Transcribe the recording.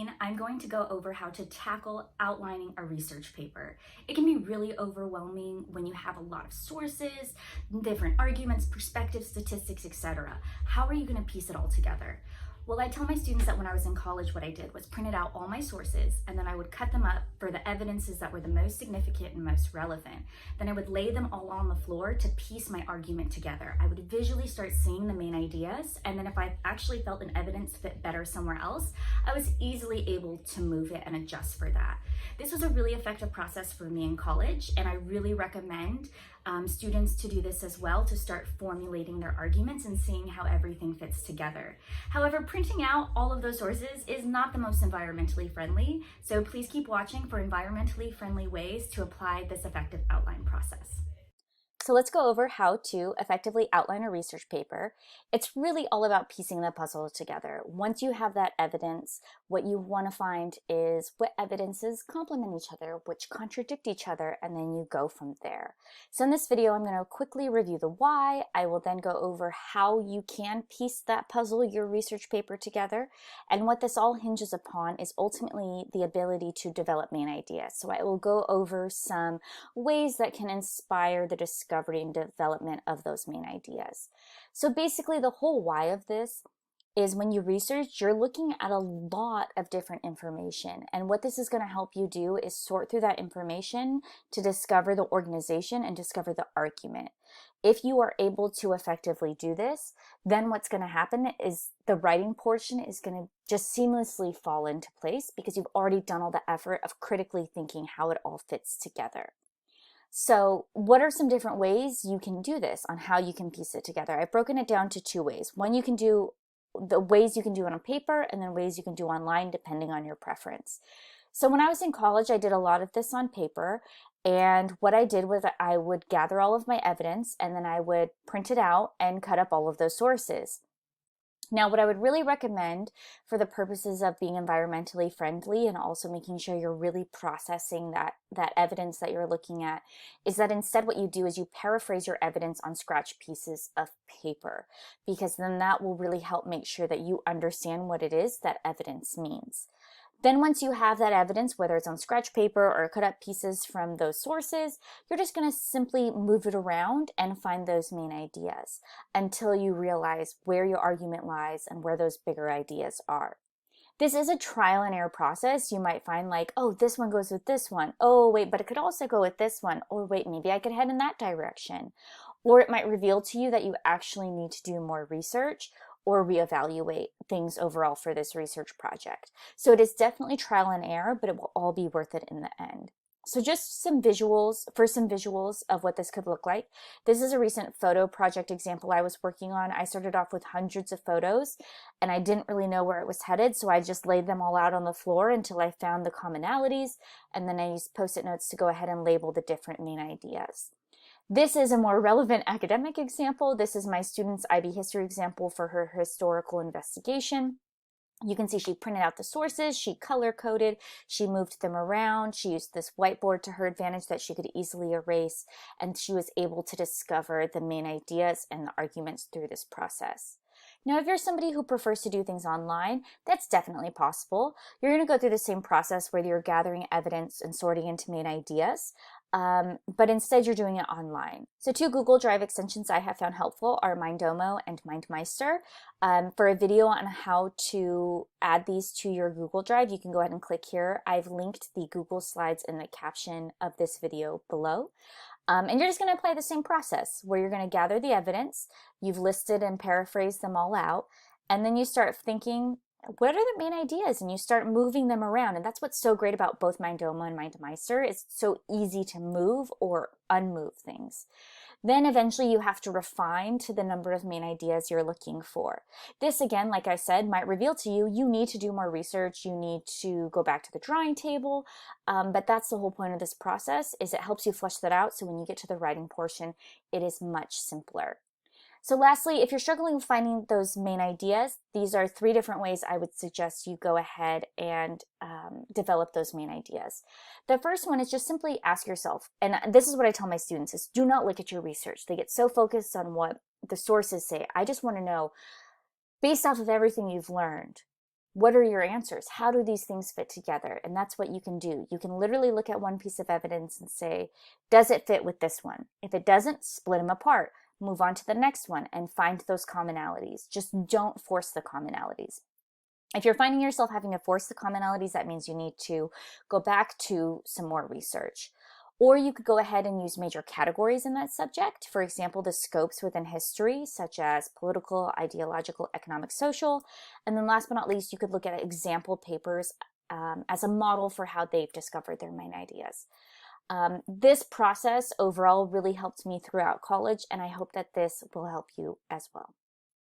screen, I'm going to go over how to tackle outlining a research paper. It can be really overwhelming when you have a lot of sources, different arguments, perspectives, statistics, etc. How are you going to piece it all together? Well, I tell my students that when I was in college, what I did was printed out all my sources, and then I would cut them up for the evidences that were the most significant and most relevant. Then I would lay them all on the floor to piece my argument together. I would visually start seeing the main ideas, and then if I actually felt an evidence fit better somewhere else, I was easily able to move it and adjust for that. This was a really effective process for me in college, and I really recommend students to do this as well, to start formulating their arguments and seeing how everything fits together. However, printing out all of those sources is not the most environmentally friendly, so please keep watching for environmentally friendly ways to apply this effective outline process. So let's go over how to effectively outline a research paper. It's really all about piecing the puzzle together. Once you have that evidence, what you want to find is what evidences complement each other, which contradict each other, and then you go from there. So in this video, I'm going to quickly review the why. I will then go over how you can piece that puzzle, your research paper together. And what this all hinges upon is ultimately the ability to develop main ideas. So I will go over some ways that can inspire the discovery and development of those main ideas. So basically the whole why of this is when you research, you're looking at a lot of different information. And what this is going to help you do is sort through that information to discover the organization and discover the argument. If you are able to effectively do this, then what's going to happen is the writing portion is going to just seamlessly fall into place because you've already done all the effort of critically thinking how it all fits together. So what are some different ways you can do this, on how you can piece it together? I've broken it down to two ways. One, you can do the ways you can do it on paper, and then ways you can do online depending on your preference. So when I was in college, I did a lot of this on paper. And what I did was I would gather all of my evidence, and then I would print it out and cut up all of those sources. Now, what I would really recommend for the purposes of being environmentally friendly and also making sure you're really processing that evidence that you're looking at is that instead what you do is you paraphrase your evidence on scratch pieces of paper, because then that will really help make sure that you understand what it is that evidence means. Then once you have that evidence, whether it's on scratch paper or cut up pieces from those sources, you're just going to simply move it around and find those main ideas until you realize where your argument lies and where those bigger ideas are. This is a trial and error process. You might find like, oh, this one goes with this one. Oh, wait, but it could also go with this one. Or wait, maybe I could head in that direction. Or it might reveal to you that you actually need to do more research or reevaluate things overall for this research project. So it is definitely trial and error, but it will all be worth it in the end. So just some visuals of what this could look like. This is a recent photo project example I was working on. I started off with hundreds of photos and I didn't really know where it was headed, so I just laid them all out on the floor until I found the commonalities, and then I used Post-it notes to go ahead and label the different main ideas. This is a more relevant academic example. This is my student's IB history example for her historical investigation. You can see she printed out the sources, she color-coded, she moved them around, she used this whiteboard to her advantage that she could easily erase, and she was able to discover the main ideas and the arguments through this process. Now, if you're somebody who prefers to do things online, that's definitely possible. You're going to go through the same process where you're gathering evidence and sorting into main ideas, but instead you're doing it online. So two Google Drive extensions I have found helpful are Mindomo and MindMeister. For a video on how to add these to your Google Drive, you can go ahead and click here. I've linked the Google Slides in the caption of this video below. And you're just going to apply the same process where you're going to gather the evidence, you've listed and paraphrased them all out, and then you start thinking, what are the main ideas? And you start moving them around. And that's what's so great about both Mindomo and MindMeister. It's so easy to move or unmove things. Then eventually you have to refine to the number of main ideas you're looking for. This, again, like I said, might reveal to you, you need to do more research, you need to go back to the drawing table, but that's the whole point of this process, is it helps you flesh that out, so when you get to the writing portion, it is much simpler. So lastly, if you're struggling with finding those main ideas, these are 3 different ways I would suggest you go ahead and develop those main ideas. The first one is just simply ask yourself, and this is what I tell my students, is do not look at your research. They get so focused on what the sources say. I just want to know, based off of everything you've learned, what are your answers? How do these things fit together? And that's what you can do. You can literally look at one piece of evidence and say, does it fit with this one? If it doesn't, split them apart, move on to the next one and find those commonalities. Just don't force the commonalities. If you're finding yourself having to force the commonalities, that means you need to go back to some more research. Or you could go ahead and use major categories in that subject. For example, the scopes within history, such as political, ideological, economic, social. And then last but not least, you could look at example papers as a model for how they've discovered their main ideas. This process overall really helped me throughout college, and I hope that this will help you as well.